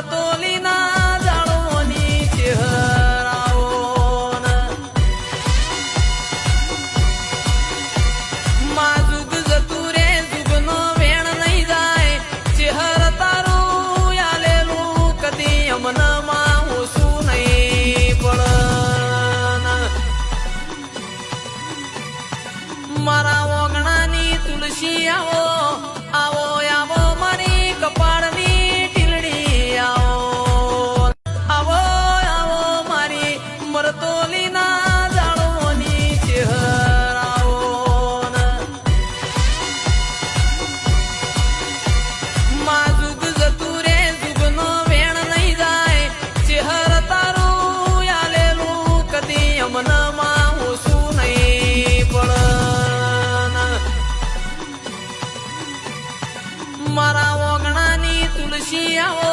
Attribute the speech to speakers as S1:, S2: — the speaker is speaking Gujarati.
S1: મરતોલીના જાળોની ચહેરાઓ માં જુગ જતું રે જુગનો વેણ નહીં જાય ચહેર તારું આલેલું કદી અમનમાં ઓછું નહીં પડન મારા ઓગણાની તુલસી આવો આવો આવો મારી કપાળની ઢીલડી આવો આવો આવો મારી મરતોલીના જાળોની ચહેરાઓ માં જુગ જતું રે જુગનો વેણ નહીં જાય ચહેર તારું આલેલું કદી અમનમાં ઓછું નહીં પડન મારા ઓગણાની તુલસી આવો